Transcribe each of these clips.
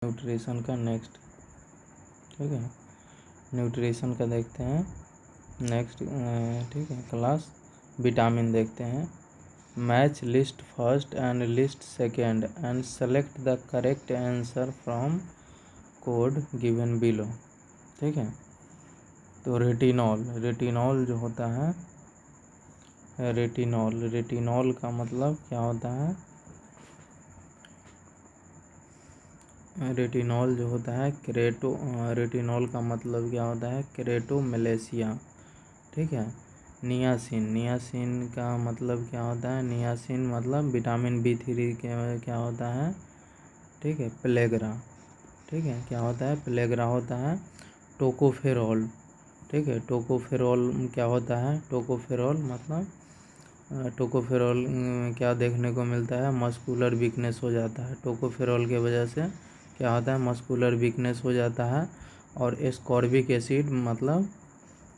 Nutrition का next, ठीक है, न्यूट्रिशन का देखते हैं नेक्स्ट, ठीक है क्लास। विटामिन देखते हैं। Match list first and list second and select the correct answer from code given below, ठीक है। तो रेटिनॉल जो होता है, रेटिनॉल का मतलब क्या होता है? रेटिनॉल जो होता है रेटिनॉल का मतलब क्या होता है? केरेटोमलेशिया, ठीक है। नियासिन का मतलब क्या होता है? नियासिन मतलब विटामिन B3 के क्या होता है? ठीक है, प्लेग्रा, ठीक है, क्या होता है? प्लेग्रा होता है। टोकोफेरोल, ठीक है, टोकोफेरोल क्या होता है? टोकोफेरोल मतलब टोकोफेरोल क्या देखने को मिलता है? मस्कुलर वीकनेस हो जाता है। टोकोफेरोल के वजह से क्या होता है? मस्कुलर वीकनेस हो जाता है। और एस्कॉर्बिक एसिड मतलब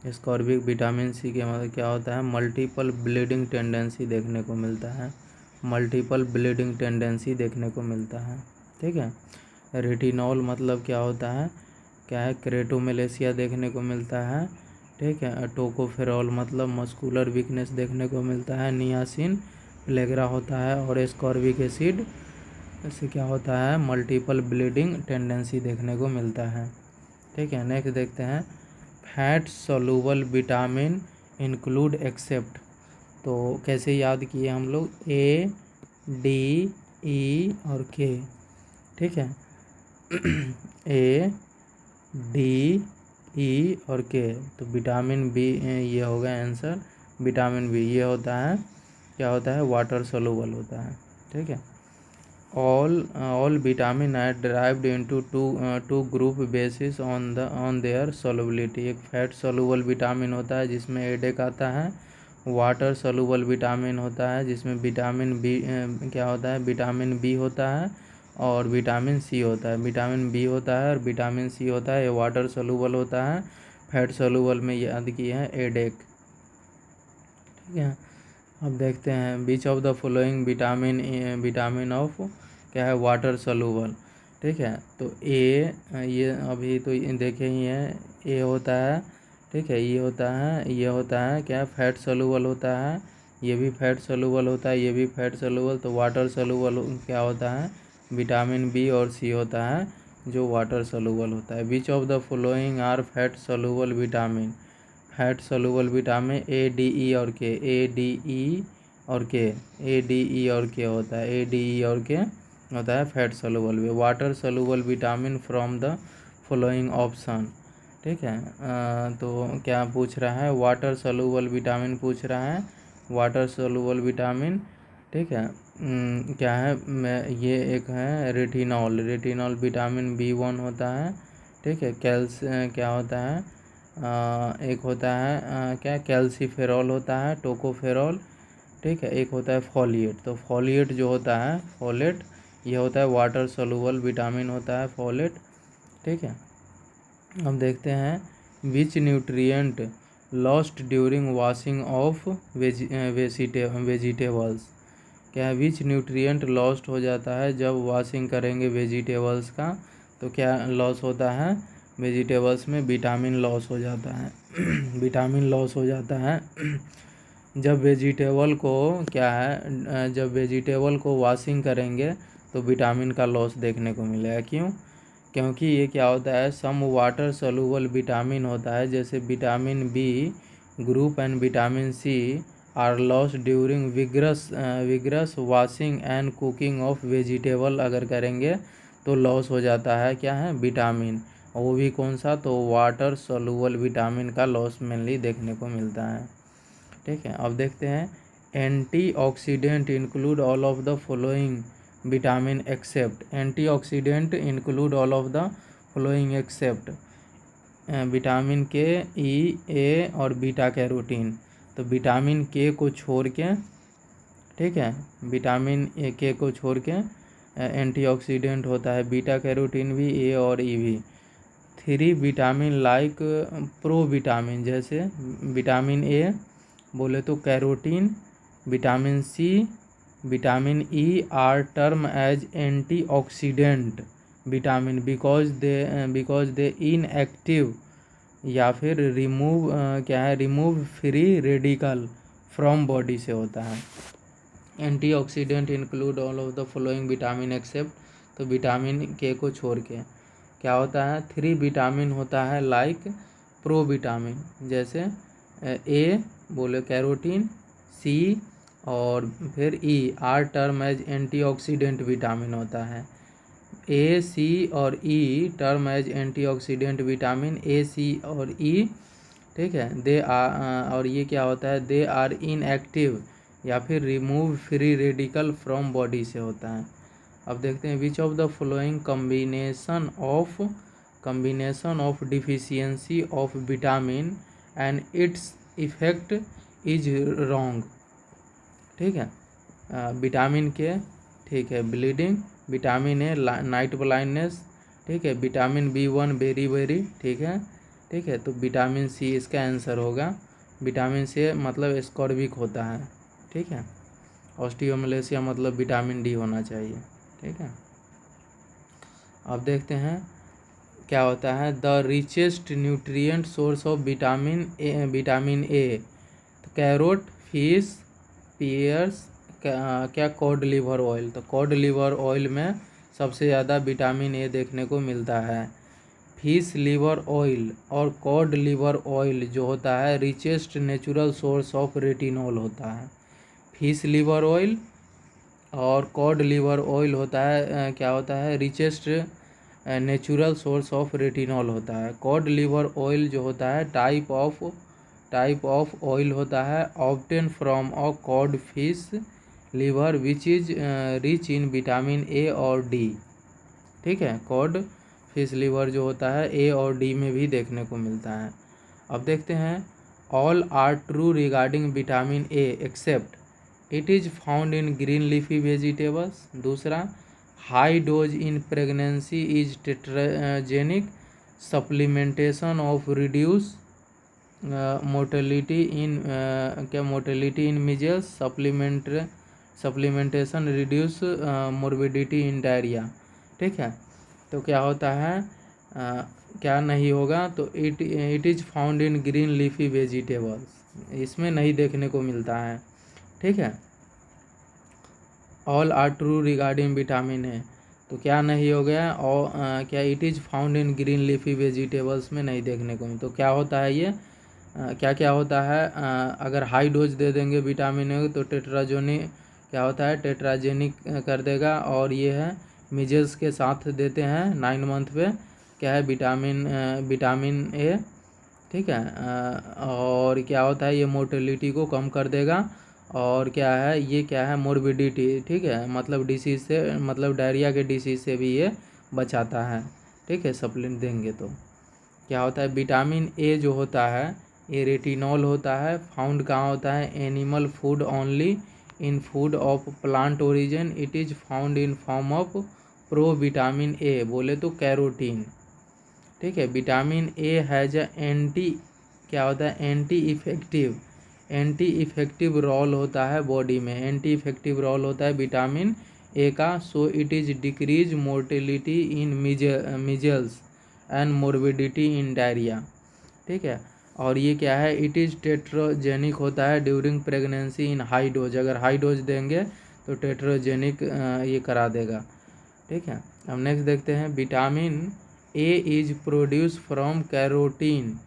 एस्कॉर्बिक विटामिन C के मतलब क्या होता है? मल्टीपल ब्लीडिंग टेंडेंसी देखने को मिलता है। मल्टीपल ब्लीडिंग टेंडेंसी देखने को मिलता है, ठीक है। रेटिनॉल मतलब क्या होता है? क्या है? केरेटोमलेशिया देखने को मिलता है, ठीक है। टोकोफेरोल मतलब मस्कुलर वीकनेस देखने को मिलता है। नियासिन प्लेग्रा होता है। और एस्कॉर्बिक एसिड इससे क्या होता है? मल्टीपल ब्लीडिंग टेंडेंसी देखने को मिलता है, ठीक है। नेक्स्ट देखते हैं। Fat soluble vitamin include except, तो कैसे याद किए हम लोग? A, D, E और K, ठीक है। A, D, E और K, तो विटामिन B ये होगा आंसर। विटामिन B ये होता है, क्या होता है? वाटर सोलूबल होता है, ठीक है। all vitamin are derived into two group basis on their solubility। एक फैट सोलूबल विटामिन होता है जिसमें एडेक आता है। वाटर सोलूबल विटामिन होता है जिसमें विटामिन B क्या होता है? विटामिन B होता है और विटामिन C होता है। विटामिन B होता है और विटामिन C होता है, ये वाटर सोलूबल होता है। फैट सोलूबल में याद किए हैं एडेक, ठीक है। अब देखते हैं विच of the following vitamin of क्या है? वाटर सोलूबल, ठीक है। तो ये अभी तो देखे ही है, ए होता है, ठीक है। ये होता है क्या? फैट सोलूबल होता है। ये भी फैट सोलूबल होता है, ये भी फैट सोलूबल। तो वाटर सोलूबल क्या होता है? विटामिन B और C होता है जो वाटर सोलूबल होता है। Which of the following are fat soluble vitamin? Fat soluble vitamin A, D, E और K, A, D, E और K, A, D, E और K होता है। A, D, E और K होता है फैट सोलूबल भी। Water soluble vitamin from the following option, ठीक है। तो क्या पूछ रहा है? वाटर सोलूबल विटामिन पूछ रहा है। वाटर सोलूबल विटामिन, ठीक है। क्या है? ये एक है रेटिनॉल विटामिन B1 होता है, ठीक है। क्या होता है? एक होता है क्या? कैल्सीफेरॉल होता है, टोकोफेरॉल, ठीक है। एक होता है फॉलिएट। तो फॉलिएट जो होता है, फॉलेट, ये होता है वाटर सोलूबल विटामिन होता है फॉलेट, ठीक है। अब देखते हैं विच nutrient lost during washing of vegetables. क्या है? विच न्यूट्रिएंट लॉस्ट हो जाता है जब वॉशिंग करेंगे वेजिटेबल्स का? तो क्या लॉस होता है? वेजिटेबल्स में विटामिन लॉस हो जाता है। विटामिन लॉस हो जाता है जब वेजिटेबल को क्या है? जब वेजिटेबल को वॉशिंग करेंगे तो विटामिन का लॉस देखने को मिलेगा। क्यों? क्योंकि ये क्या होता है? सम वाटर सोलूबल विटामिन होता है, जैसे vitamin B group and vitamin C are lost during vigorous washing and cooking of vegetable अगर करेंगे तो लॉस हो जाता है। क्या है? विटामिन। और वो भी कौन सा? तो वाटर सोलूबल विटामिन का लॉस मेनली देखने को मिलता है, ठीक है। अब देखते हैं antioxidant include all of the following vitamin except. Antioxidant include all of the following except vitamin K, E, A और बीटा कैरोटीन। तो विटामिन K को छोड़ के, ठीक है, विटामिन K को छोड़ के एंटीऑक्सीडेंट होता है बीटा कैरोटीन भी, A और E भी। 3 विटामिन लाइक प्रो विटामिन, जैसे विटामिन A बोले तो carotene, vitamin C, vitamin E are term as antioxidant, vitamin because they inactive या फिर रिमूव क्या है remove free radical from body से होता है। Antioxidant include all of the following vitamin except, तो विटामिन के को छोड़ के क्या होता है 3 विटामिन होता है लाइक प्रो विटामिन, जैसे ए बोले कैरोटीन, सी और फिर E are term as antioxidant vitamin होता है। ए सी और E term as antioxidant vitamin, A C और ई, ठीक है। दे आर और ये क्या होता है दे आर इनएक्टिव या फिर remove free radical from body से होता है। अब देखते हैं विच of the following combination of deficiency of vitamin and its effect is wrong, ठीक है। विटामिन के, ठीक है, bleeding, vitamin A night blindness, ठीक है, विटामिन B1 बेरी बेरी, ठीक है, तो विटामिन सी इसका आंसर होगा। विटामिन सी मतलब एस्कॉर्बिक होता है, ठीक है। ऑस्टियोमलेशिया मतलब विटामिन डी होना चाहिए, ठीक है। अब देखते हैं क्या होता है the richest nutrient source of vitamin A, तो कैरोट, फिश, पियर्स, क्या कॉड लिवर ऑयल, तो कॉड लिवर ऑयल में सबसे ज़्यादा विटामिन ए देखने को मिलता है। फिश लिवर ऑयल और कॉड लिवर ऑयल जो होता है richest natural source of retinol होता है। फिश लिवर ऑयल और कॉड लिवर ऑयल होता है क्या होता है richest natural source of retinol होता है। कॉड लिवर ऑयल जो होता है टाइप ऑफ ऑयल होता है obtain from a code fish liver which is rich in vitamin ए और डी, ठीक है। कॉड फिश लिवर जो होता है ए और डी में भी देखने को मिलता है। अब देखते हैं all are true regarding vitamin A except it is found in green leafy vegetables. दूसरा, high dose in pregnancy is teratogenic, supplementation of reduce mortality in measles, supplementation reduce morbidity in diarrhoea, ठीक है। तो क्या होता है क्या नहीं होगा, तो it is found in green leafy vegetables, इसमें नहीं देखने को मिलता है, ठीक है। All are true regarding vitamin A, तो क्या नहीं हो गया और क्या it is found in green leafy vegetables में नहीं देखने को मिलता। तो क्या होता है ये क्या होता है अगर हाई डोज दे देंगे विटामिन ए तो क्या होता है टेट्राजेनिक कर देगा, और ये है मिजल्स के साथ देते हैं 9 मंथ पे क्या है विटामिन ए, ठीक है। और क्या होता है ये मोर्टेलिटी को कम कर देगा, और क्या है ये क्या है मोर्बिडिटी, ठीक है, मतलब डिसीज से मतलब डायरिया के डिसीज से भी ये बचाता है, ठीक है। सप्लीमेंट देंगे तो क्या होता है विटामिन ए जो होता है ये रेटिनॉल होता है, फाउंड कहाँ होता है animal food only, in food of plant origin, it is found in form of pro vitamin A बोले तो कैरोटीन, ठीक है। विटामिन ए हैज क्या होता है एंटी इफेक्टिव रोल होता है बॉडी में, एंटी इफेक्टिव रोल होता है विटामिन ए का, so it is decrease mortality in measles and morbidity in diarrhoea, ठीक है। और ये क्या है इट इज़ टेट्रोजेनिक होता है ड्यूरिंग प्रेगनेंसी इन हाई डोज, अगर हाई डोज देंगे तो टेट्रोजेनिक ये करा देगा, ठीक है। अब नेक्स्ट देखते हैं vitamin A is produce from carotene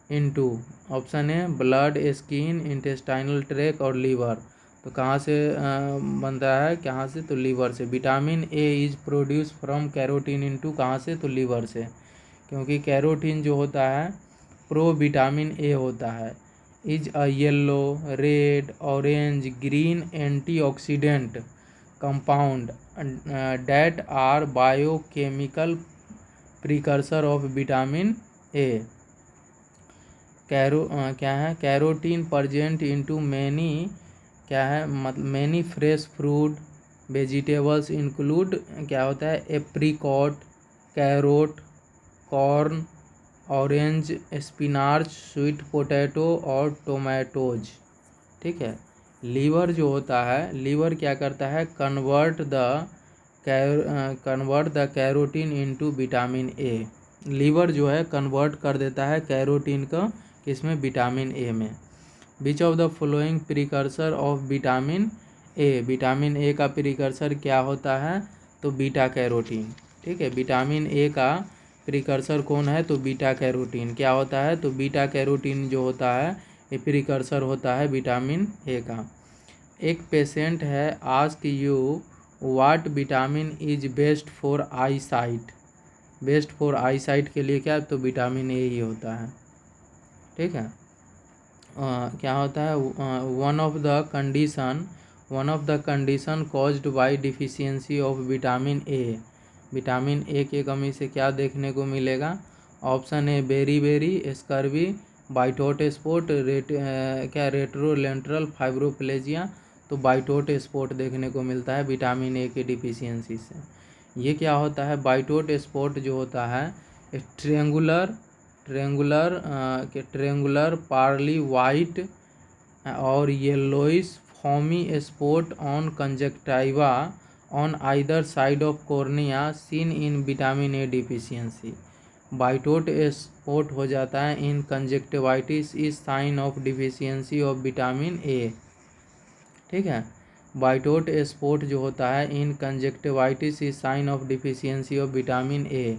into, option A blood, skin, intestinal tract और लीवर, तो कहाँ से बनता है कहाँ से, तो लीवर से। Vitamin A is produce from carotene into कहाँ से, तो लीवर से, क्योंकि कैरोटीन जो होता है प्रो विटामिन ए होता है, is a yellow, red, orange, green antioxidant compound that are biochemical precursor of vitamin A. क्या है कैरोटीन प्रजेंट इनटू मैनी क्या है मतलब many fresh fruit vegetables include क्या होता है apricot, carrot, corn, orange, spinach, sweet potato और tomatoes, ठीक है। लीवर जो होता है लीवर क्या करता है convert the convert the carotene into vitamin A. Liver जो है कन्वर्ट कर देता है कैरोटीन को किसमें, विटामिन ए में। विच of the following precursor of vitamin A, vitamin ए का प्रिकर्सर क्या होता है, तो बीटा कैरोटीन। ठीक है, विटामिन ए का प्रिकर्सर कौन है, तो बीटा कैरोटीन। क्या होता है, तो बीटा कैरोटीन जो होता है ये प्रिकर्सर होता है विटामिन ए का। एक पेशेंट है ask you what vitamin is best for I site. Best for I site के लिए क्या, तो विटामिन ए ही होता है। ठीक है, क्या होता है, one of the condition caused by deficiency of vitamin A. Vitamin A की कमी से क्या देखने को मिलेगा, option A beri scurvy, Bitot spot, retrolental fibroplasia. तो बाइटोट स्पॉट देखने को मिलता है विटामिन ए की डिफिशियंसी से। ये क्या होता है, बाइटोट स्पॉट जो होता है ट्रेंगुलर पार्ली वाइट और yellowish foamy spot on conjunctiva on either side of cornea seen in vitamin A deficiency. Bitot spot हो जाता है in conjunctivitis is sign of deficiency of vitamin A. ठीक है, Bitot spot जो होता है in conjunctivitis is sign of deficiency of vitamin A.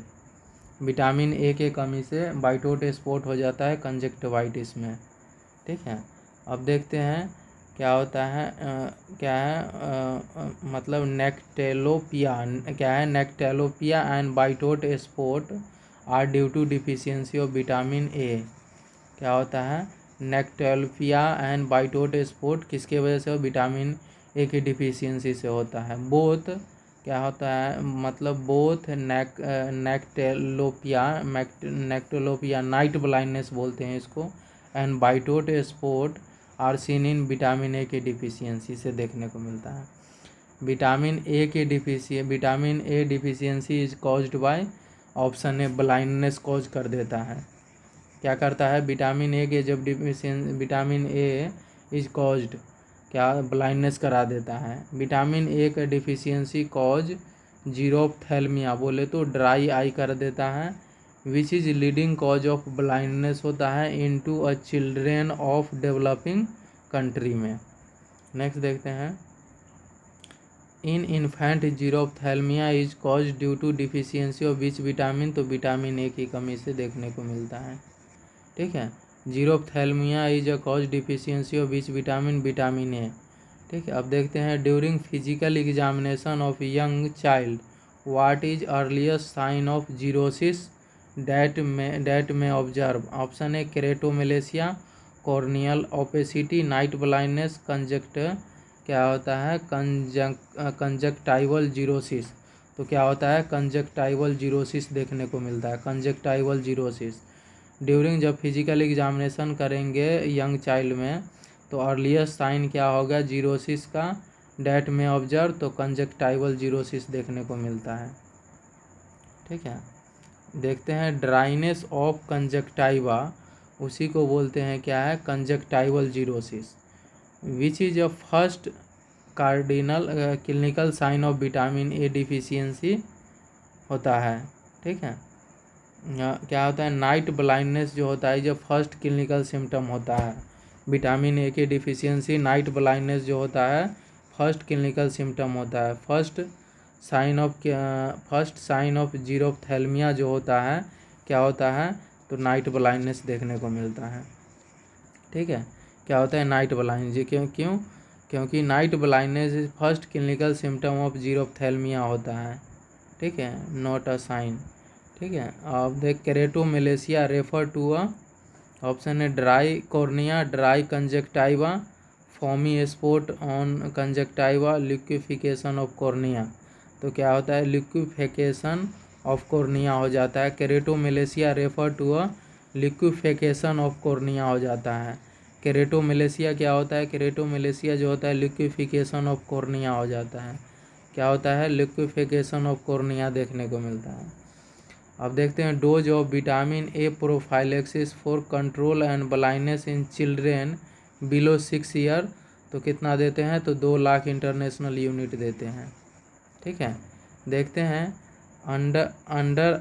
Vitamin A के कमी से बाइटोट स्पॉट हो जाता है कंजक्टिवाइटिस में। ठीक है, अब देखते हैं क्या होता है, मतलब नेक्टेलोपिया क्या है, nyctalopia and Bitot spot are due to deficiency of vitamin A. क्या होता है, नेक्टेलोपिया एंड बाइटोट स्पॉट किसके वजह से, विटामिन ए की डिफिशियंसी से होता है। बोथ क्या होता है, मतलब बोथ नेक्टेलोपिया नाइट ब्लाइंडनेस बोलते हैं इसको, and Bitot spot are seen in vitamin A की डिफिशियंसी से देखने को मिलता है। Vitamin A deficiency is caused by, option A blindness cause कर देता है। क्या करता है, विटामिन ए के जब विटामिन ए इज कॉज्ड क्या, ब्लाइंडनेस करा देता है। विटामिन ए का डिफिशियंसी कॉज जीरोप्थेल्मिया बोले तो ड्राई आई कर देता है, which is leading cause of blindness होता है into a children of developing country में। नेक्स्ट देखते हैं, in infant xerophthalmia is cause due to deficiency of which vitamin, तो विटामिन ए की कमी से देखने को मिलता है। ठीक है, xerophthalmia is a cause deficiency of which vitamin, vitamin A. ठीक है, अब देखते हैं, during physical examination of young child what is earliest sign of xerosis that में observe. Option A keratomalacia, corneal opacity, night blindness, क्या होता है, conjunctival xerosis. तो क्या होता है, कंजक्टाइवल जीरोसिस देखने को मिलता है, कंजक्टाइवल जीरोसिस। ड्यूरिंग जब फिजिकल एग्जामिनेशन करेंगे यंग चाइल्ड में तो अर्लीस्ट साइन क्या होगा, जीरोसिस का, डेट में ऑब्जर्व, तो कंजक्टाइवल जीरोसिस देखने को मिलता है। ठीक है, देखते हैं, ड्राइनेस ऑफ कंजक्टाइवा उसी को बोलते हैं क्या है, conjunctival xerosis. Which is a first cardinal clinical sign of vitamin A deficiency होता है। ठीक है, क्या होता है, नाइट ब्लाइंडनेस जो होता है जो फर्स्ट क्लिनिकल सिम्टम होता है। विटामिन ए की डिफिशियंसी नाइट ब्लाइंडनेस जो होता है फर्स्ट क्लिनिकल सिम्टम होता है। फर्स्ट साइन ऑफ जीरोप्थेल्मिया जो होता है क्या होता है, तो नाइट ब्लाइंडनेस देखने को मिलता है। ठीक है, क्या होता है, नाइट ब्लाइंडनेस। क्योंकि night blindness first clinical symptom of xerophthalmia होता है। ठीक है, नॉट अ साइन। ठीक है, अब देख, केरेटोमेलेसिया रेफर टू अ, ऑप्शन है dry cornea, dry conjunctiva, foamy spot on conjunctiva, liquefaction of cornea. तो क्या होता है, लिक्विफिकेशन ऑफ कॉर्निया हो जाता है। Keratomalacia refer to a liquefaction of cornea हो जाता है। केरेटोमेलेसिया क्या होता है, केरेटोमेलेसिया जो होता है लिक्विफिकेशन ऑफ कॉर्निया हो जाता है। क्या होता है, लिक्विफिकेशन ऑफ कॉर्निया देखने को मिलता है। अब देखते हैं, dose of vitamin A prophylaxis for control and blindness in children below 6 year. तो कितना देते हैं, तो 2 लाख इंटरनेशनल यूनिट देते हैं। ठीक है, देखते हैं, under under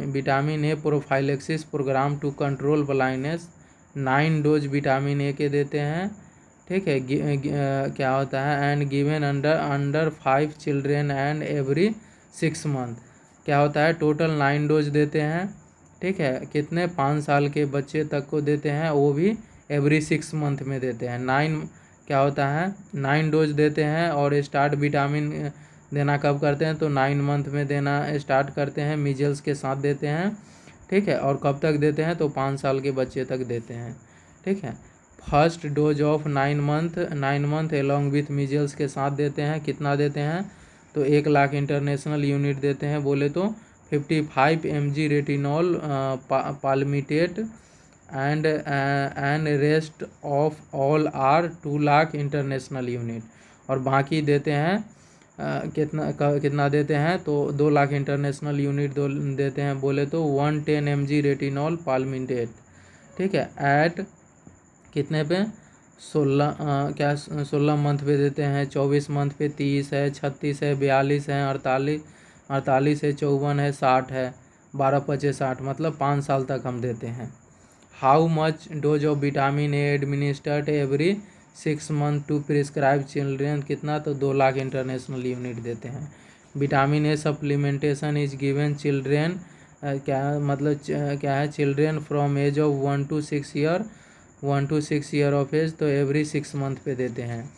vitamin A prophylaxis program to control blindness 9 dose vitamin A के देते हैं, ठीक है। क्या होता है, and given under 5 children and every 6 month. क्या होता है, टोटल 9 डोज देते हैं, ठीक है। कितने, 5 साल के बच्चे तक को देते हैं, वो भी एवरी 6 मंथ में देते हैं। 9 क्या होता है, 9 डोज देते हैं। और स्टार्ट विटामिन देना कब करते हैं, तो 9 मंथ में देना स्टार्ट करते हैं, मीजल्स के साथ देते हैं, ठीक है। और कब तक देते हैं, तो 5 साल के बच्चे तक देते हैं, ठीक है। First dose of 9 month along with measles के साथ देते हैं, कितना देते हैं, तो 1 लाख इंटरनेशनल यूनिट देते हैं, बोले तो 55 mg retinol palmitate and rest of all are 2 lakh international unit. और बाकी देते हैं कितना देते हैं, तो 2 लाख इंटरनेशनल यूनिट देते हैं, बोले तो 110 mg रेटिनॉल पालमिटेट, ठीक है। एट कितने पे, 16 मंथ पे देते हैं, 24 मंथ पे 30 है, 36 है, 42 है, 48 है, 54 है, 60 है, 12-25-60, मतलब 5 साल तक हम देते हैं। How much dose of vitamin A administered every 6 month to prescribe children, कितना, तो 2 लाख इंटरनेशनल यूनिट देते हैं। Vitamin A supplementation is given children, क्या मतलब क्या है, children from age of 1 to 6 year of age, तो एवरी 6 मंथ पे देते हैं।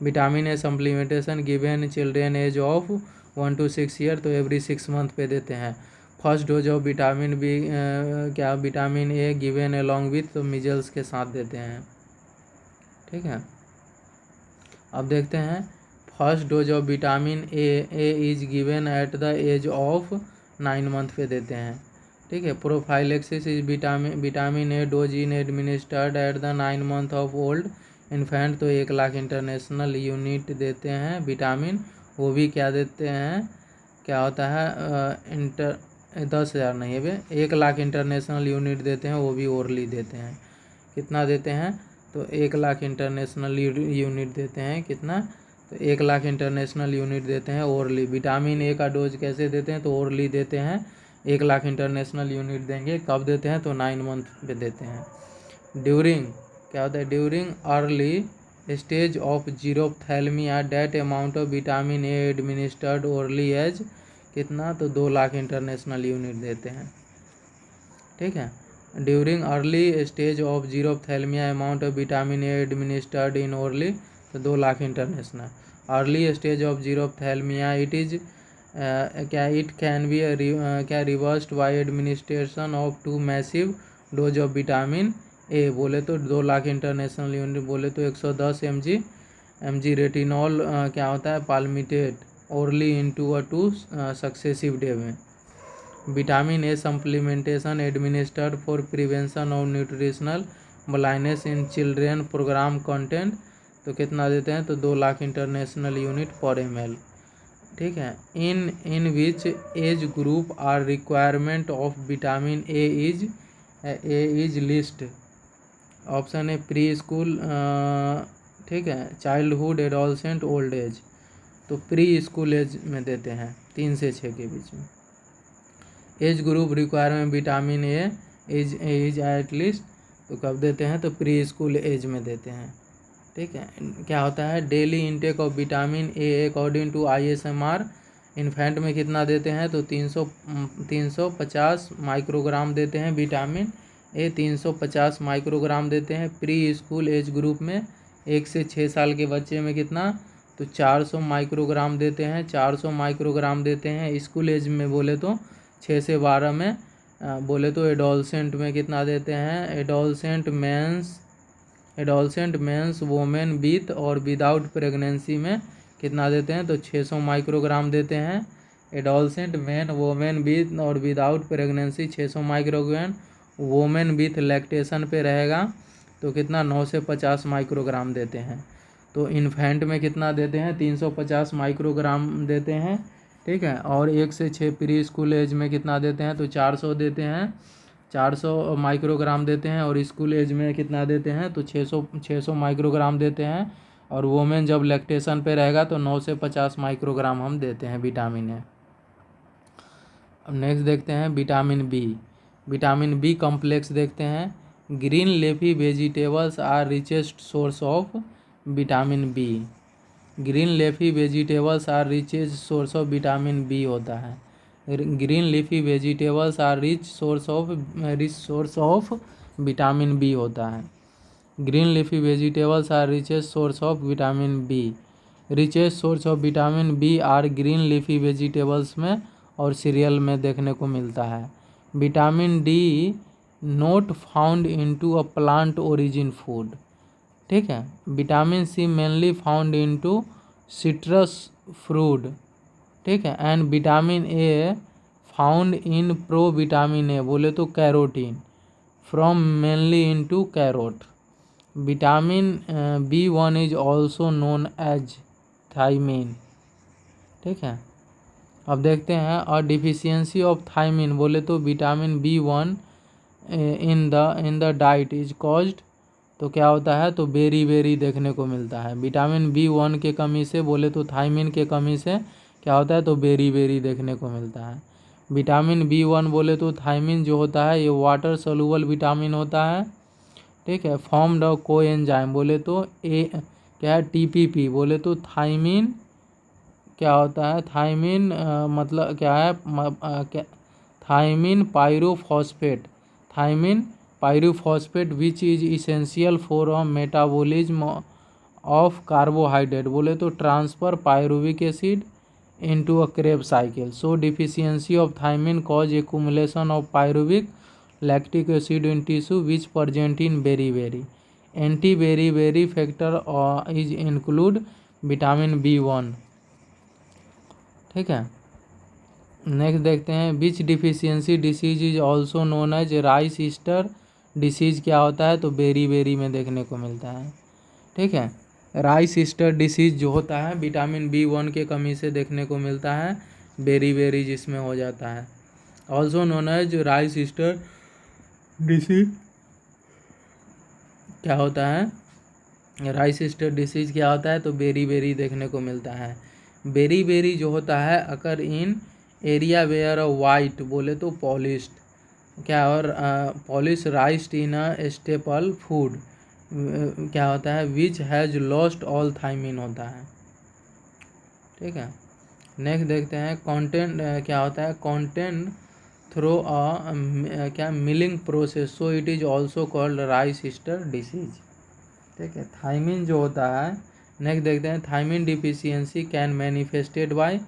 Vitamin A supplementation given children age of 1 to 6 year, तो एवरी 6 मंथ पे देते हैं। First dose of vitamin B क्या vitamin A given along with, तो मीजल्स के साथ देते हैं, ठीक है। अब देखते हैं, first dose of vitamin A is given at the age of 9 month पे देते हैं, ठीक है। Prophylaxis is vitamin A dose in administered at the 9 month of old infant, तो 1 लाख इंटरनेशनल यूनिट देते हैं विटामिन, वो भी क्या देते हैं, क्या होता है 10,000 नहीं है बे, 1 लाख इंटरनेशनल यूनिट देते हैं, वो भी ओरली देते हैं। कितना देते हैं, तो 1 लाख इंटरनेशनल यूनिट देते हैं, कितना, तो 1 लाख इंटरनेशनल यूनिट देते हैं ओरली। विटामिन ए का डोज कैसे देते हैं, तो ओरली देते हैं, 1 लाख इंटरनेशनल यूनिट देंगे, कब देते हैं, तो 9 मंथ पे देते हैं। ड्यूरिंग क्या होता है, during early stage of xerophthalmia that amount of vitamin A administered orally as, कितना, तो 2 लाख इंटरनेशनल यूनिट देते हैं, ठीक है। During early stage of जीरोप्थैल्मिया amount of vitamin A administered in orally, तो 2 lakh international. Early stage of जीरोप्थैल्मिया it is क्या it can be क्या reversed bye administration of 2 massive dose of vitamin A, बोले तो 2 lakh international unit, बोले तो 110 mg retinol क्या होता है, palmitate orally into 2 successive day में। Vitamin A supplementation administered for prevention of nutritional blindness in children program content, तो कितना देते हैं, तो 2 लाख इंटरनेशनल यूनिट पर ml, ठीक है। In which age group are requirement of vitamin A is list, option है प्री स्कूल, ठीक है, चाइल्डहुड, एडोलसेंट, ओल्ड एज, तो प्री स्कूल एज में देते हैं, 3 से 6 के बीच में। Age group requirement vitamin A is at least, तो कब देते हैं, तो प्री स्कूल एज में देते हैं, ठीक है। क्या होता है, daily intake of vitamin A according to ISMR, infant में कितना देते हैं, तो 350 माइक्रोग्राम देते हैं विटामिन ए, 350 माइक्रोग्राम देते हैं। प्री स्कूल एज ग्रुप में 1 से 6 साल के बच्चे में कितना, तो 400 माइक्रोग्राम देते हैं, 400 माइक्रोग्राम देते हैं। स्कूल एज में बोले तो 6 से 12 में, बोले तो एडोलसेंट में कितना देते हैं, एडोलसेंट मेंस वोमेन विथ और विदाउट प्रेगनेंसी में कितना देते हैं, तो 600 माइक्रोग्राम देते हैं। एडोलसेंट मेन वोमेन विथ और without pregnancy 600 microgram, women with lactation पे रहेगा तो कितना 9 से 50 माइक्रोग्राम देते हैं। तो इन्फेंट में कितना देते हैं, 350 माइक्रोग्राम देते हैं, ठीक है। और 1 से 6 प्री स्कूल एज में कितना देते हैं, तो 400 देते हैं, 400 माइक्रोग्राम देते हैं। और स्कूल एज में कितना देते हैं, तो 600 माइक्रोग्राम देते हैं। और वोमेन जब लैक्टेशन पे रहेगा तो 9 से 50 माइक्रोग्राम हम देते हैं विटामिन ए। अब नेक्स्ट देखते हैं vitamin B. Vitamin B complex देखते हैं। Green leafy vegetables are richest source of vitamin B. Green leafy vegetables are richest source of vitamin B होता है। Green leafy vegetables are rich source of vitamin B होता है। Green leafy vegetables are richest source of vitamin B. Richest source of vitamin B are green leafy vegetables में और cereal में देखने को मिलता है। Vitamin D not found into a plant origin food. ठीक है। Vitamin C mainly found into citrus fruit. ठीक है। And vitamin A found in pro vitamin A बोले तो carotene from mainly into carrot. Vitamin B1 is also known as thiamine. ठीक है। अब देखते हैं और डिफिशियंसी ऑफ थाइमिन बोले तो vitamin B1 in the diet is caused. तो क्या होता है, तो बेरी देखने को मिलता है। विटामिन B1 के कमी से बोले तो थाइमिन के कमी से क्या होता है, तो बेरी देखने को मिलता है। विटामिन B1 बोले तो थाइमिन जो होता है ये वाटर सोलुबल विटामिन होता है। ठीक है। फॉर्म्ड ऑफ को एंजाइम बोले तो क्या है, TPP बोले तो थाइमिन क्या होता है, थाइमिन मतलब क्या है, thymine pyrophosphate. Thymine pyrophosphate which is essential for a metabolism of carbohydrate बोले तो transfer pyruvic acid into a Krebs cycle. So deficiency of thiamine cause accumulation of pyruvic lactic acid in tissue which present in beriberi. Anti-beriberi factor is include vitamin B1। ठीक है। Next देखते हैं which deficiency disease is also known as rice eater disease. क्या होता है, तो berry में देखने को मिलता है। ठीक है। राइस ईस्टर डिसीज जो होता है विटामिन B1 के कमी से देखने को मिलता है। बेरी जिसमें हो जाता है, also known as rice eater disease. क्या होता है, राइस ईस्टर डिसीज क्या होता है, तो बेरी देखने को मिलता है। बेरी जो होता है occur in area where white बोले तो पॉलिश्ड क्या और polish rice in a staple food क्या होता है, which has lost all thiamine होता है। ठीक है। नेक्स्ट देखते हैं कंटेंट क्या होता है, कंटेंट थ्रो अ क्या milling process, so it is also called rice eater disease. ठीक है। थाइमिन जो होता है, नेक्स्ट देखते हैं thiamine deficiency can manifested by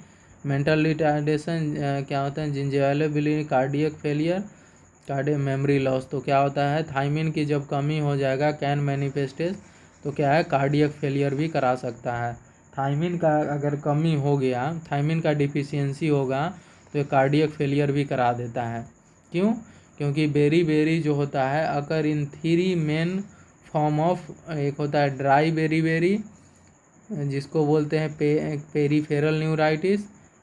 mental retardation क्या होता है, जिंजिवालेबिलिटी, cardiac failure, cardiac memory loss. तो क्या होता है, थाइमिन की जब कमी हो जाएगा कैन मैनिफेस्टेड तो क्या है, कार्डियक फेलियर भी करा सकता है। थाइमिन का अगर कमी हो गया, थाइमिन का डिफिशियंसी होगा तो ये कार्डियक फेलियर भी करा देता है। क्यों, क्योंकि बेरी जो होता है अगर इन 3 मेन फॉर्म ऑफ, एक होता है ड्राई बेरी जिसको बोलते हैं पेरीफेरल न्यूराइटिस,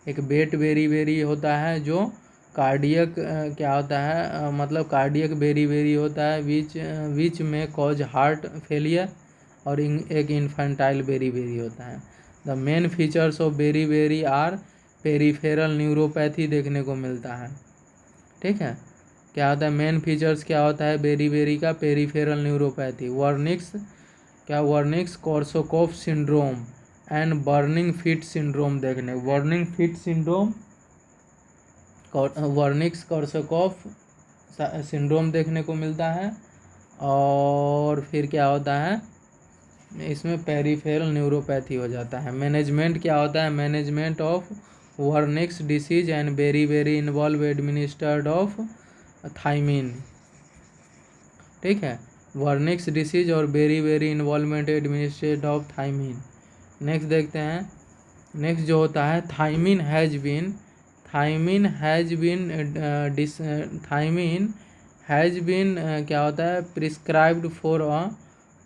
एक वेट बेरी होता है जो कार्डियक क्या होता है मतलब कार्डियक बेरी होता है विच में कॉज हार्ट फेलियर, और एक इन्फेंटाइल बेरी होता है। The main features of beri are peripheral neuropathy देखने को मिलता है। ठीक है। क्या होता है, मेन फीचर्स क्या होता है बेरी का, peripheral neuropathy, Wernicke's Korsakoff syndrome and burning feet syndrome देखने, वर्निक्स कोर्सोकोफ सिंड्रोम देखने को मिलता है। और फिर क्या होता है, इसमें पेरीफेरल न्यूरोपैथी हो जाता है। मैनेजमेंट क्या होता है, management of Wernicke's disease and beri involve administered of thiamine. ठीक है। वर्निक्स डिसीज और beri involvement administrate of thiamine. Next देखते हैं, नेक्स्ट जो होता है थाइमिन हैज बीन क्या होता है,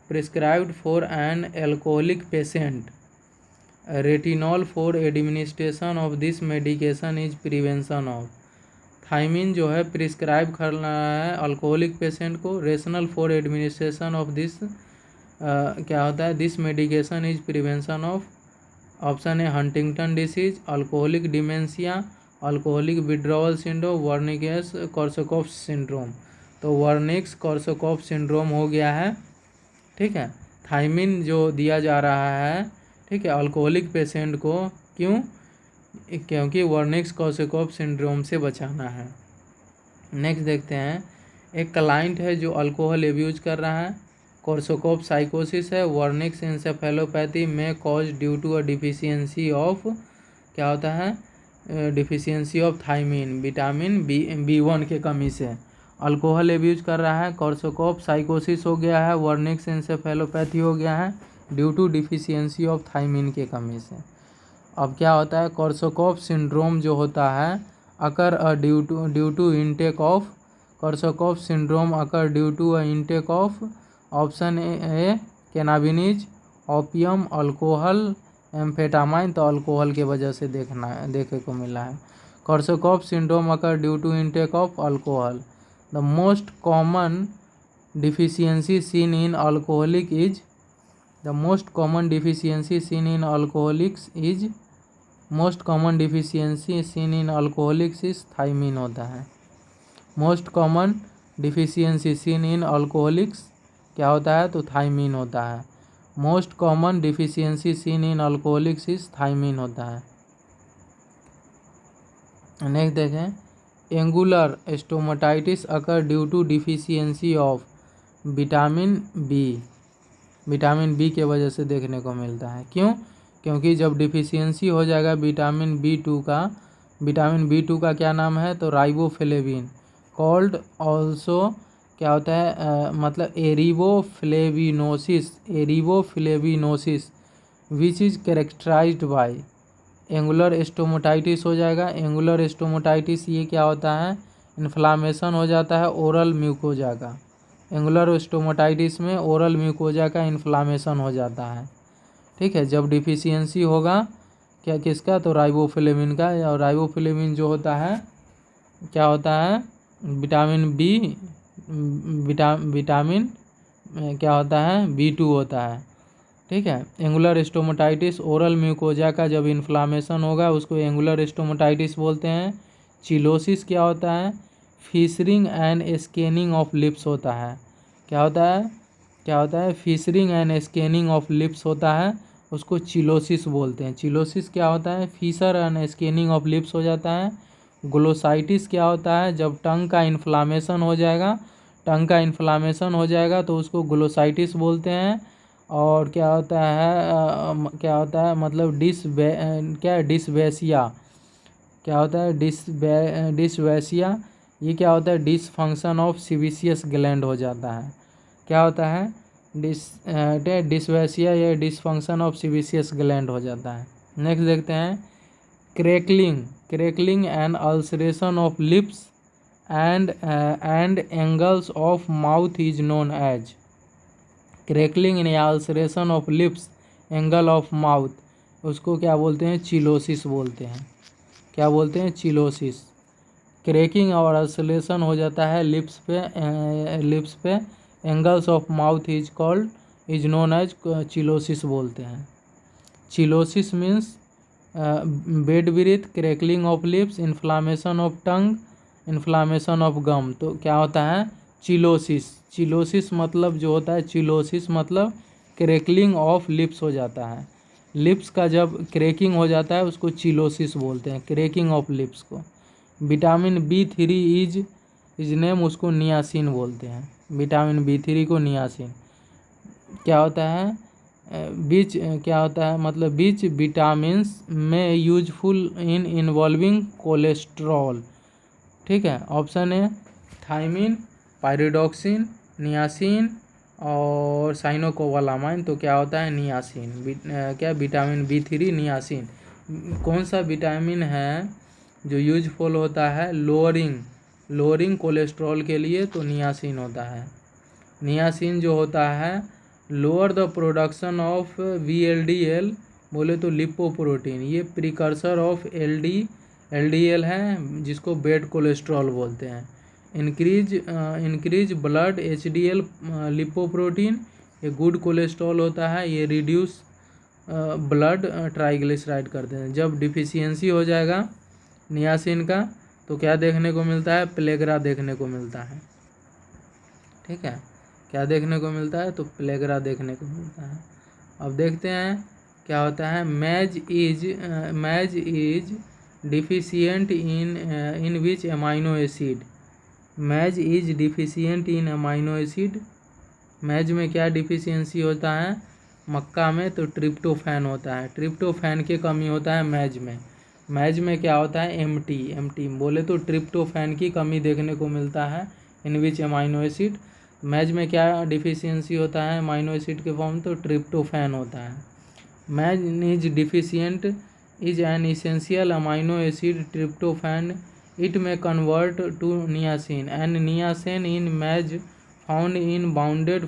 prescribed for an alcoholic patient. Retinol for administration of this medication is prevention of. Thiamine जो है प्रिस्क्राइब करना है अल्कोहलिक पेशेंट को, rationale for administration of this क्या होता है, this medication is prevention of, option है Huntington disease, alcoholic dementia, alcoholic withdrawal syndrome, Wernicke's Korsakoff syndrome. तो वर्निक्स कॉर्सोकॉफ सिंड्रोम हो गया है, ठीक है। थाइमिन जो दिया जा रहा है, ठीक है, अल्कोहलिक पेशेंट को, क्यों, क्योंकि वर्निक्स कॉर्सोकॉफ सिंड्रोम से बचाना है। नेक्स्ट देखते हैं, एक क्लाइंट है जो अल्कोहल एब्यूज कर रहा है, कोर्सोकॉफ साइकोसिस है, वर्निक्स एंसेफेलोपैथी में cause due to a deficiency of, क्या होता है, deficiency of thiamine, vitamin B one के कमी से अल्कोहल एब्यूज कर रहा है, कोर्सोकॉफ साइकोसिस हो गया है, वर्निक्स एंसेफेलोपैथी हो गया है due to deficiency of thiamine के कमी से। अब क्या होता है, कोर्सोकॉफ सिंड्रोम जो होता है occur due to intake of, Korsakoff syndrome occur due to a intake of, option A cannabinoids, opium, alcohol, amphetamine. तो अल्कोहल के वजह से देखे को मिला है। Korsakoff syndrome occur due to intake of alcohol. The most common deficiency seen in alcoholic is, the most common deficiency seen in alcoholics is, most common deficiency seen in alcoholics is thiamine होता है। Most common deficiency seen in alcoholics क्या होता है, तो thiamine होता है। Most common deficiency seen in alcoholics is thiamine होता है। नेक्स्ट देखें, angular stomatitis occur due to deficiency of vitamin B, vitamin B के वजह से देखने को मिलता है। क्यों, क्योंकि जब डिफिशियंसी हो जाएगा विटामिन बी2 का, विटामिन बी2 का क्या नाम है, तो राइबोफ्लेविन, कॉल्ड ऑल्सो क्या होता है, मतलब ariboflavinosis, ariboflavinosis which is characterized by angular stomatitis हो जाएगा। एंगुलर स्टोमाटाइटिस ये क्या होता है, इन्फ्लामेशन हो जाता है ओरल म्यूकोजा का। एंगुलर स्टोमाटाइटिस में ओरल म्यूकोजा का इन्फ्लामेशन हो जाता है, ठीक है, जब डिफिशियंसी होगा क्या, किसका, तो राइबोफ्लेविन का। और राइबोफ्लेविन जो होता है क्या होता है, विटामिन बी, विटामिन क्या होता है, बी2 होता है, ठीक है। एंगुलर स्टोमाटाइटिस ओरल म्यूकोजा का जब इन्फ्लामेशन होगा उसको एंगुलर स्टोमाटाइटिस बोलते हैं। चिलोसिस क्या होता है, फिशरिंग एंड स्कैनिंग ऑफ लिप्स होता है। क्या होता है, क्या होता है, फिशरिंग एंड स्कैनिंग ऑफ लिप्स होता है, उसको चिलोसिस बोलते हैं। चिलोसिस क्या होता है, fissure and scanning of lips हो जाता है। ग्लोसाइटिस क्या होता है, जब टंग का इन्फ्लामेशन हो जाएगा, टंग का इन्फ्लामेशन हो जाएगा तो उसको ग्लोसाइटिस बोलते हैं। और क्या होता है, क्या होता है, मतलब क्या है, डिसवैसिया, क्या होता है, डिसवैसिया, ये क्या होता है, डिसफंक्शन ऑफ सीबेसियस ग्लैंड हो जाता है। क्या होता है, डिसवैसिया या डिसफंक्शन ऑफ सीबेसियस ग्लैंड हो जाता है। नेक्स्ट देखते हैं, crackling, crackling and ulceration of lips and angles of mouth is known as, crackling या ulceration of lips, angle of mouth, उसको क्या बोलते हैं, चिलोसिस बोलते हैं। क्या बोलते हैं, चिलोसिस। क्रैकिंग और अल्सरेशन हो जाता है लिप्स पे, angles of mouth is called, is known as cheilosis बोलते हैं। Cheilosis means bad breath, crackling of lips, inflammation of tongue, inflammation of gum. तो क्या होता है, चिलोसिस। चिलोसिस मतलब जो होता है, चिलोसिस मतलब क्रैकलिंग ऑफ लिप्स हो जाता है। लिप्स का जब क्रैकिंग हो जाता है उसको चिलोसिस बोलते हैं, क्रैकिंग ऑफ लिप्स को। विटामिन बी3 इज नेम, उसको नियासिन बोलते हैं। विटामिन बी3 को नियासिन। क्या होता है, बीच क्या होता है, मतलब बीच विटामिन्स में यूजफुल इन इन्वॉल्विंग कोलेस्ट्रॉल, ठीक है। ऑप्शन है थाइमिन, पायरिडॉक्सिन, नियासिन और साइनोकोबालामाइन। तो क्या होता है, नियासिन, क्या, विटामिन बी3 नियासिन। कौन सा विटामिन है जो यूजफुल होता है लोअरिंग कोलेस्ट्रॉल के लिए, तो नियासिन होता है। नियासिन जो होता है lower the production of VLDL, बोले तो लिपोप्रोटीन, ये प्रिकर्सर ऑफ LDL है जिसको बेड कोलेस्ट्रॉल बोलते हैं। इंक्रीज ब्लड HDL लिपोप्रोटीन, ये गुड कोलेस्ट्रॉल होता है, ये रिड्यूस ब्लड ट्राइग्लिसराइड करते हैं। जब डिफिशियंसी हो जाएगा नियासिन का तो क्या देखने को मिलता है, प्लेगरा देखने को मिलता है। ठीक है, क्या देखने को मिलता है, तो प्लेगरा देखने को मिलता है। अब देखते हैं क्या होता है। Maize is deficient in which amino acid. Maize is deficient in amino acid. Maize में क्या डिफिशियंसी होता है, मक्का में तो ट्रिप्टोफैन होता है। ट्रिप्टोफैन की कमी होता है मैज में। मैज में क्या होता है, एमटी बोले तो ट्रिप्टोफैन की कमी देखने को मिलता है in which amino acid. Maize में क्या डिफिशियंसी होता है अमाइनो एसिड के फॉर्म, तो ट्रिप्टोफैन होता है। Maize is deficient is an essential amino acid tryptophan. It में convert to niacin and niacin in maize found in bounded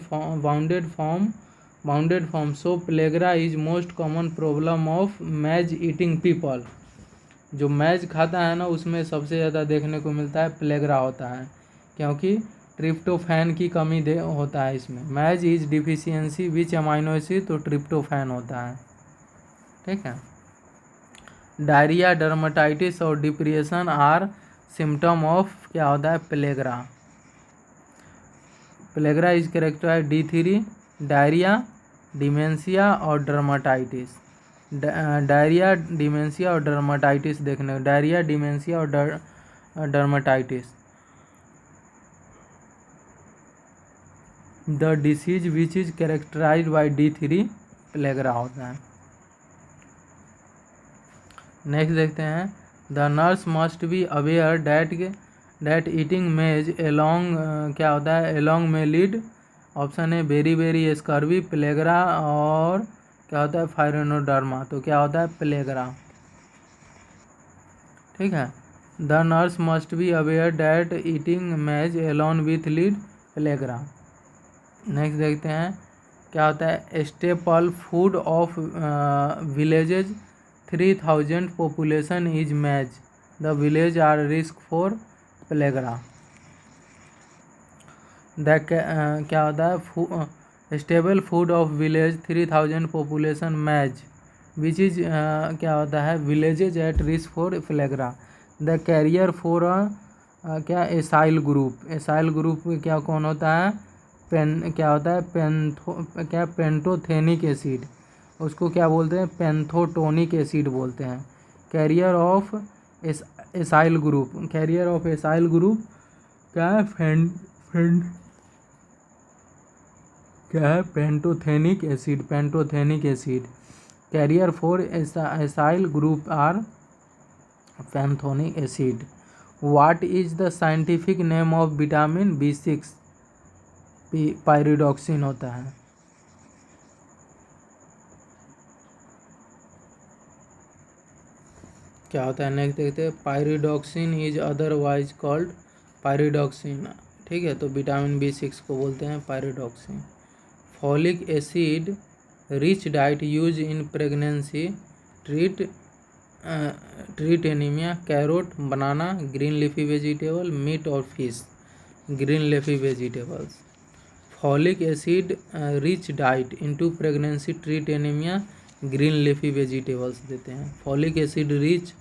form. So pellagra is most common problem of maize eating people. जो maize खाता है ना उसमें सबसे ज़्यादा देखने को मिलता है प्लेगरा होता है, क्योंकि ट्रिप्टोफैन की कमी होता है इसमें। Maize is deficiency which amino acid, तो ट्रिप्टोफैन होता है। ठीक है, डायरिया, डर्मेटाइटिस और डिप्रेशन आर सिम्टम ऑफ क्या होता है, pellagra. Pellagra is characterize D3, diarrhoea, dementia और डर्मेटाइटिस। डायरिया, डिमेंशिया और डर्मेटाइटिस देखने, डायरिया, डिमेंशिया और dermatitis. The disease which is characterize by D3 pellagra होता है। नेक्स्ट देखते हैं, the nurse must be aware that eating maize along क्या होता है, एलोंग में लीड। ऑप्शन है वेरी वेरी स्कर्वी, प्लेगरा और क्या होता है, फाइरोनोडर्मा। तो क्या होता है, प्लेगरा। ठीक है, the nurse must be aware that eating maize alone with lead, pellagra. Next देखते हैं क्या होता है, staple food of villages 3000 population is maize. The village are risk for pellagra. क्या होता है, stable food of village 3000 population maize which is क्या होता है, villages at risk for pellagra. The carrier for क्या एसाइल ग्रुप। एसाइल ग्रुप क्या कौन होता है, क्या होता है, पेंटोथेनिक एसिड। उसको क्या बोलते हैं, पेंथोटोनिक एसिड बोलते हैं। Carrier of acyl group, carrier of acyl group क्या है, क्या है, pantothenic acid. Pantothenic acid. Carrier for acyl group are pantothenic acid. What is the scientific name of vitamin B6? Pyridoxine होता है। क्या होता है, नेक्स्ट देखते हैं, pyridoxine is otherwise called pyridoxine. ठीक है, तो विटामिन B6 को बोलते हैं pyridoxine. Folic acid rich diet use in pregnancy treat anaemia. Carrot, banana, green leafy vegetable, meat और fish. Green leafy vegetables. Folic acid rich diet into pregnancy treat anaemia, green leafy vegetables देते हैं। Folic acid rich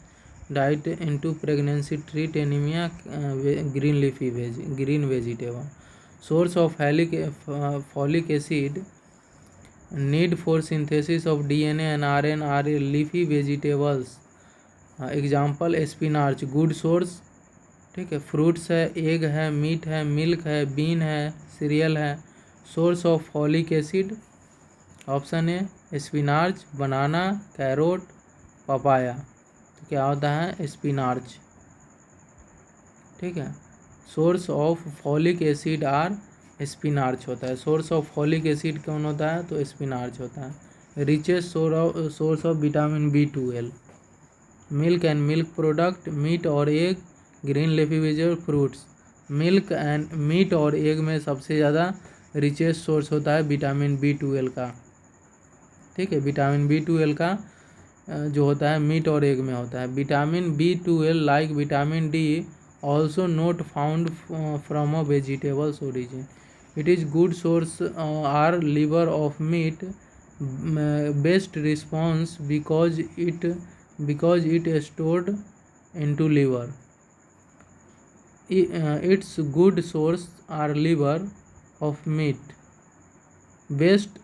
diet into pregnancy treat anaemia, green vegetable. Source of folic acid need for synthesis of DNA and RNA are leafy vegetables. Example spinach, good source. ठीक है, fruits है, egg है, meet है, milk है, been है, cereal है। Source of folic acid option है spinach, banana, carrot, papaya. तो क्या होता है, स्पिनाच। ठीक है, source of folic acid are spinach होता है। सोर्स ऑफ फॉलिक एसिड कौन होता है, तो स्पिनाच होता है। Richest source of vitamin B12, milk and milk product, meat और egg, green leafy vegetable, fruits. Milk and meat और एग में सबसे ज़्यादा रिचेस्ट सोर्स होता है विटामिन B12 का। ठीक है, विटामिन B12 का जो होता है मीट और एग में होता है। Vitamin B12 like vitamin D also not found from a vegetables origin. It is good source are liver of meat, best response because it is stored into liver. Its good source are liver of meat, best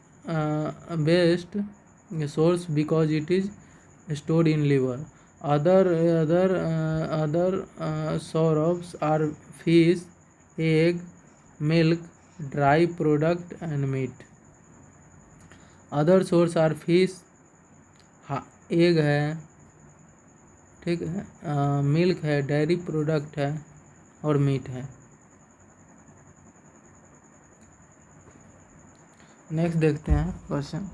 source because it is stored in liver. Other sources are fish, egg, milk, dry product and meat. Other source are fish, egg है, ठीक है, milk है, dairy product है और meet है। Next देखते हैं question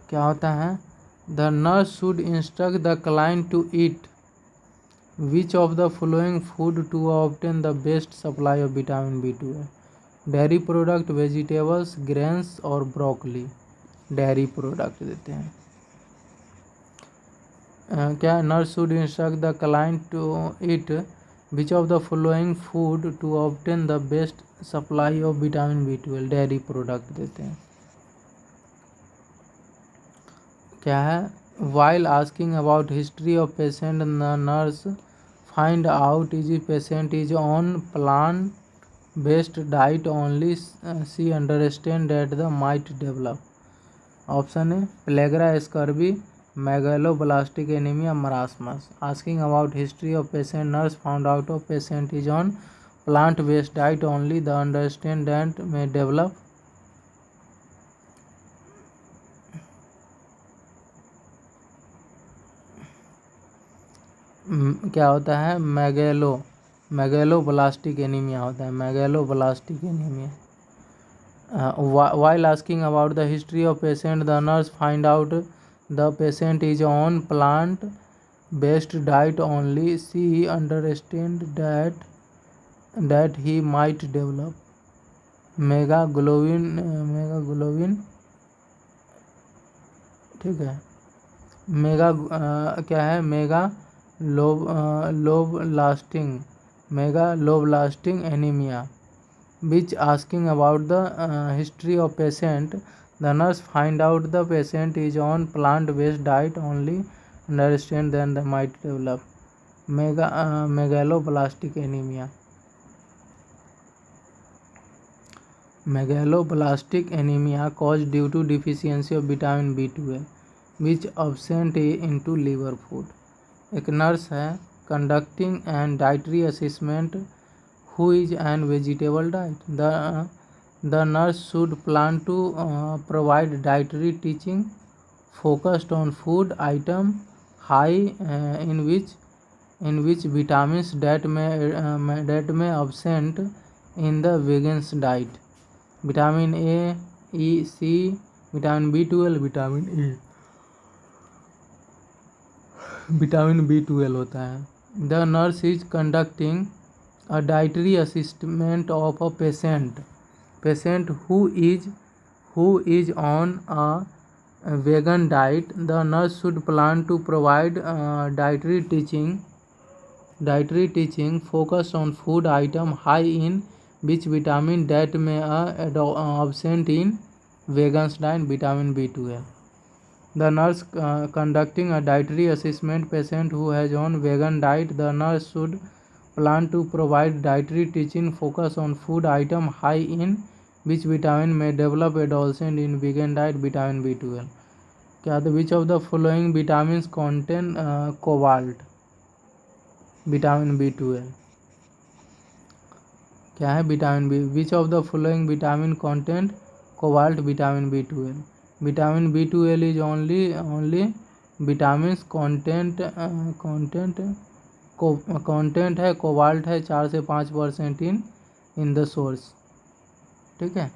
क्या होता है। The nurse should instruct the client to eat which of the following food to obtain the best supply of vitamin B12। Dairy product, vegetables, grains और ब्रोकली। डेयरी प्रोडक्ट देते हैं। क्या nurse should instruct the client to eat which of the following food to obtain the best supply of vitamin B12। Dairy product देते हैं। क्या है, while asking about history of patient the nurse find out is patient is on plant based diet only see understand that the might develop. Option है pellagra, scurvy, megaloblastic anaemia, marasmus. Asking about history of patient nurse found out of patient is on plant based diet only the understand that में develop. क्या होता है, megaloblastic anaemia होता है, megaloblastic anaemia. While asking about the history of patient, the nurse find out the patient is on plant-based diet only. She understand that he might develop मेगाग्लोबिन, ठीक है, क्या है, megaloblastic anaemia. Which asking about the history of patient, the nurse find out the patient is on plant-based diet only, understand then they might develop megaloblastic anemia. Megaloblastic anemia caused due to deficiency of vitamin B12 which absent into liver food. एक nurse है conducting and dietary assessment who is an vegetable diet. The nurse should plan to provide dietary teaching focused on food item high in which vitamins that may absent in the vegan's diet. Vitamin A, E, C, vitamin B12, vitamin E, vitamin B12 होता है। The nurse is conducting a dietary assessment of a patient who is on a vegan diet. The nurse should plan to provide dietary teaching focused on food item high in which vitamin that may absent in vegan's diet, vitamin B12. The nurse conducting a dietary assessment patient who has on vegan diet. The nurse should plan to provide dietary teaching focus on food item high in which vitamin may develop adolescent in vegan diet, vitamin B12. क्या तो which of the following vitamins contain cobalt, vitamin B12। क्या है, vitamin B, which of the following vitamin contain cobalt, vitamin B12। vitamin B12 is only vitamins content है cobalt है 4 से 5% in the source, ठीक है।